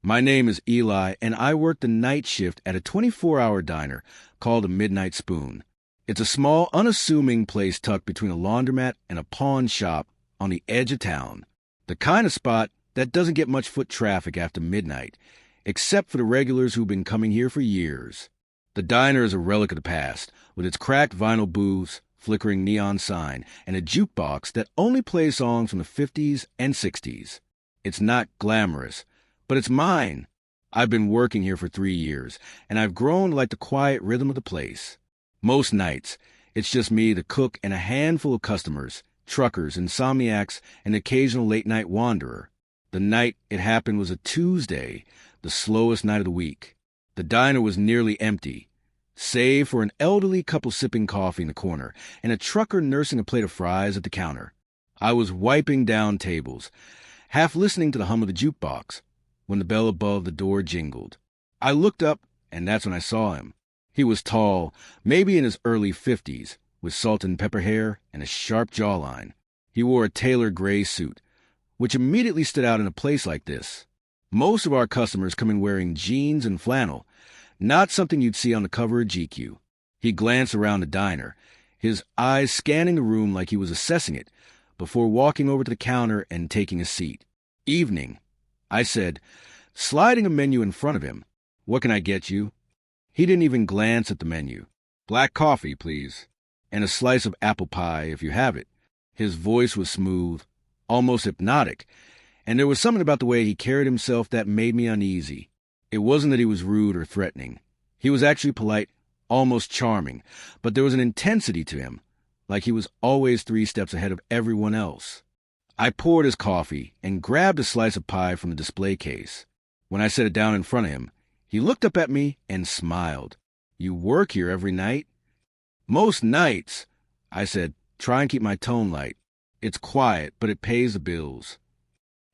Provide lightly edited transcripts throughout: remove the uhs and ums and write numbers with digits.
My name is Eli, and I work the night shift at a 24-hour diner called a Midnight Spoon. It's a small, unassuming place tucked between a laundromat and a pawn shop on the edge of town. The kind of spot that doesn't get much foot traffic after midnight, except for the regulars who've been coming here for years. The diner is a relic of the past, with its cracked vinyl booths, flickering neon sign, and a jukebox that only plays songs from the 50s and 60s. It's not glamorous, but it's mine. I've been working here for 3 years, and I've grown to like the quiet rhythm of the place. Most nights, it's just me, the cook, and a handful of customers, truckers, insomniacs, and occasional late-night wanderer. The night it happened was a Tuesday, the slowest night of the week. The diner was nearly empty, save for an elderly couple sipping coffee in the corner and a trucker nursing a plate of fries at the counter. I was wiping down tables, half listening to the hum of the jukebox, when the bell above the door jingled. I looked up, and that's when I saw him. He was tall, maybe in his early 50s, with salt and pepper hair and a sharp jawline. He wore a tailored gray suit, which immediately stood out in a place like this. Most of our customers come in wearing jeans and flannel, not something you'd see on the cover of GQ. He glanced around the diner, his eyes scanning the room like he was assessing it, before walking over to the counter and taking a seat. "Evening," I said, sliding a menu in front of him. "What can I get you?" He didn't even glance at the menu. "Black coffee, please. And a slice of apple pie, if you have it." His voice was smooth, almost hypnotic, and there was something about the way he carried himself that made me uneasy. It wasn't that he was rude or threatening. He was actually polite, almost charming, but there was an intensity to him, like he was always 3 steps ahead of everyone else. I poured his coffee and grabbed a slice of pie from the display case. When I set it down in front of him, he looked up at me and smiled. "You work here every night?" "Most nights," I said, trying and keep my tone light. "It's quiet, but it pays the bills."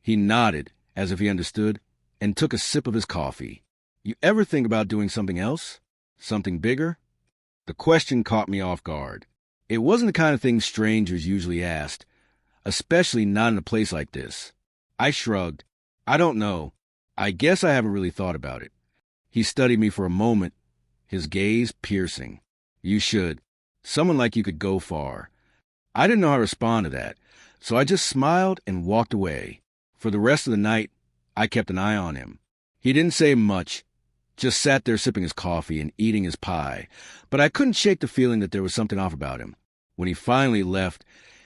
He nodded, as if he understood, and took a sip of his coffee. "You ever think about doing something else? Something bigger?" The question caught me off guard. It wasn't the kind of thing strangers usually asked, especially not in a place like this. I shrugged. "I don't know. I guess I haven't really thought about it." He studied me for a moment, his gaze piercing. "You should. Someone like you could go far." I didn't know how to respond to that, so I just smiled and walked away. For the rest of the night, I kept an eye on him. He didn't say much, just sat there sipping his coffee and eating his pie, but I couldn't shake the feeling that there was something off about him. When he finally left,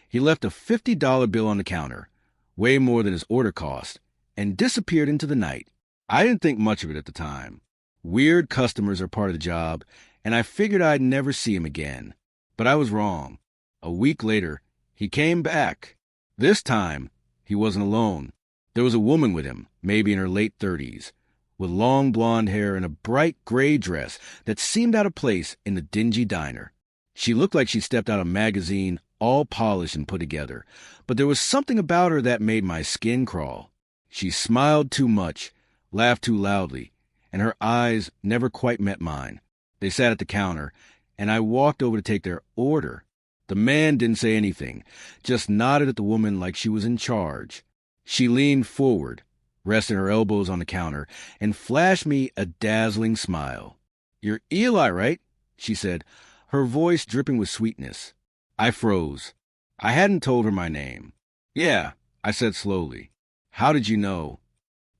he left a $50 bill on the counter, way more than his order cost, and disappeared into the night. I didn't think much of it at the time. Weird customers are part of the job, and I figured I'd never see him again. But I was wrong. A week later, he came back. This time, he wasn't alone. There was a woman with him, maybe in her late 30s, with long blonde hair and a bright gray dress that seemed out of place in the dingy diner. She looked like she stepped out of a magazine, all polished and put together, but there was something about her that made my skin crawl. She smiled too much, laughed too loudly, and her eyes never quite met mine. They sat at the counter, and I walked over to take their order. The man didn't say anything, just nodded at the woman like she was in charge. She leaned forward, resting her elbows on the counter, and flashed me a dazzling smile. "You're Eli, right?" she said, her voice dripping with sweetness. I froze. I hadn't told her my name. "Yeah," I said slowly. "How did you know?"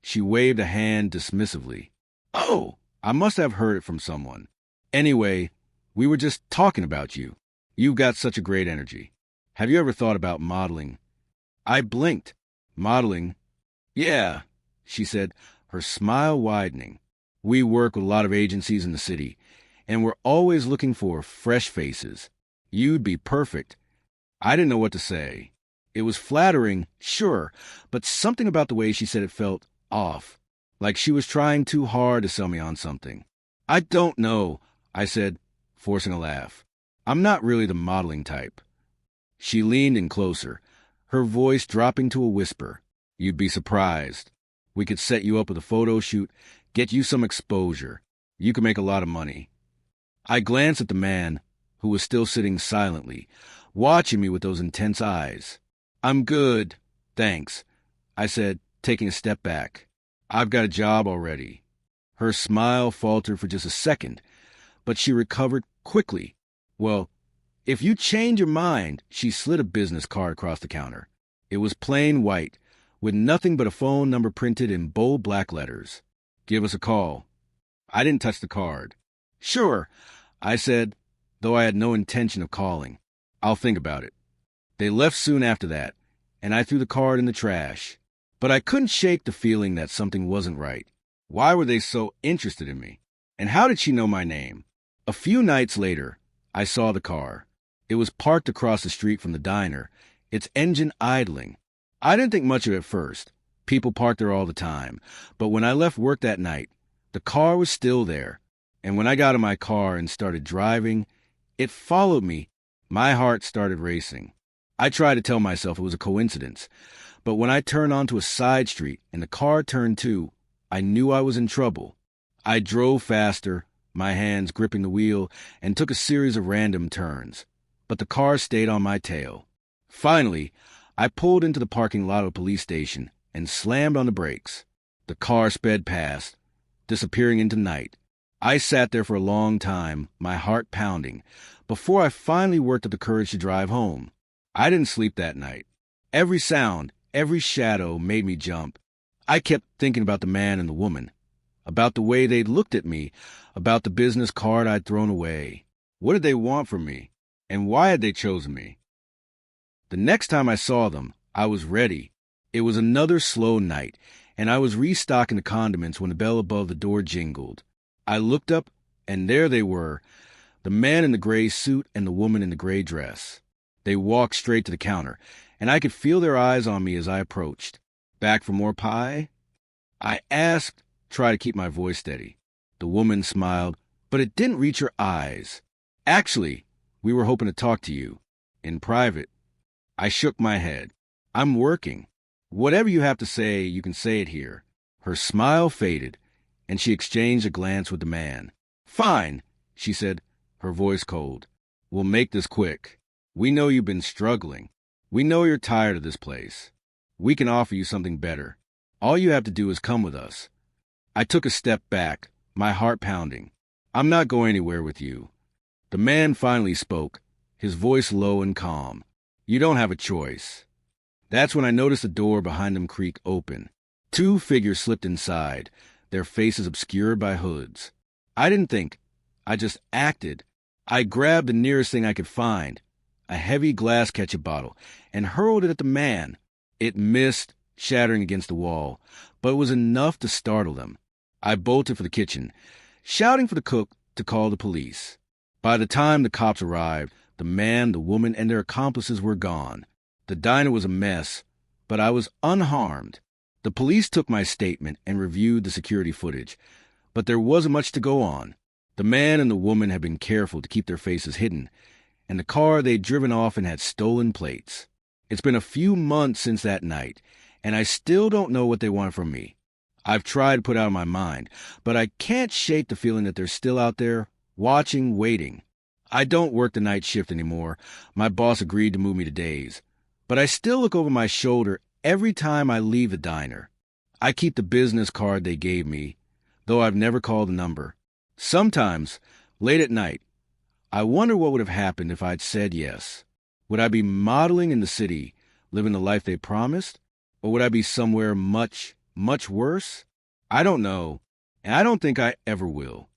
She waved a hand dismissively. "Oh, I must have heard it from someone. Anyway, we were just talking about you. You've got such a great energy. Have you ever thought about modeling?" I blinked. "Modeling?" "Yeah," she said, her smile widening. "We work with a lot of agencies in the city, and we're always looking for fresh faces. You'd be perfect." I didn't know what to say. It was flattering, sure, but something about the way she said it felt off, like she was trying too hard to sell me on something. "I don't know," I said, forcing a laugh. "I'm not really the modeling type." She leaned in closer, her voice dropping to a whisper. "You'd be surprised. We could set you up with a photo shoot, get you some exposure. You could make a lot of money." I glanced at the man, who was still sitting silently, watching me with those intense eyes. "I'm good, thanks," I said, taking a step back. I've got a job already. Her smile faltered for just a second, but she recovered quickly. Well, if you change your mind, she slid a business card across the counter. It was plain white, with nothing but a phone number printed in bold black letters. Give us a call. I didn't touch the card. Sure, I said, though I had no intention of calling. I'll think about it. They left soon after that, and I threw the card in the trash. But I couldn't shake the feeling that something wasn't right. Why were they so interested in me? And how did she know my name? A few nights later, I saw the car. It was parked across the street from the diner, its engine idling. I didn't think much of it at first. People parked there all the time. But when I left work that night, the car was still there. And when I got in my car and started driving, it followed me. My heart started racing. I tried to tell myself it was a coincidence. But when I turned onto a side street and the car turned too, I knew I was in trouble. I drove faster, my hands gripping the wheel, and took a series of random turns. But the car stayed on my tail. Finally, I pulled into the parking lot of a police station and slammed on the brakes. The car sped past, disappearing into night. I sat there for a long time, my heart pounding, before I finally worked up the courage to drive home. I didn't sleep that night. Every sound, every shadow made me jump. I kept thinking about the man and the woman, about the way they'd looked at me, about the business card I'd thrown away. What did they want from me? And why had they chosen me? The next time I saw them, I was ready. It was another slow night, and I was restocking the condiments when the bell above the door jingled. I looked up, and there they were, the man in the gray suit and the woman in the gray dress. They walked straight to the counter, and I could feel their eyes on me as I approached. Back for more pie? I asked, trying to keep my voice steady. The woman smiled, but it didn't reach her eyes. Actually, we were hoping to talk to you. In private. I shook my head. I'm working. Whatever you have to say, you can say it here. Her smile faded, and she exchanged a glance with the man. Fine, she said, her voice cold. We'll make this quick. We know you've been struggling. We know you're tired of this place. We can offer you something better. All you have to do is come with us. I took a step back, my heart pounding. I'm not going anywhere with you. The man finally spoke, his voice low and calm. You don't have a choice. That's when I noticed the door behind them creak open. Two figures slipped inside, their faces obscured by hoods. I didn't think. I just acted. I grabbed the nearest thing I could find, a heavy glass ketchup bottle, and hurled it at the man. It missed, shattering against the wall, but it was enough to startle them. I bolted for the kitchen, shouting for the cook to call the police. By the time the cops arrived, the man, the woman, and their accomplices were gone. The diner was a mess, but I was unharmed. The police took my statement and reviewed the security footage, but there wasn't much to go on. The man and the woman had been careful to keep their faces hidden, and the car they'd driven off in had stolen plates. It's been a few months since that night, and I still don't know what they want from me. I've tried to put out of my mind, but I can't shake the feeling that they're still out there, watching, waiting. I don't work the night shift anymore. My boss agreed to move me to days. But I still look over my shoulder every time I leave the diner. I keep the business card they gave me, though I've never called the number. Sometimes, late at night, I wonder what would have happened if I'd said yes. Would I be modeling in the city, living the life they promised? Or would I be somewhere much, much worse? I don't know, and I don't think I ever will.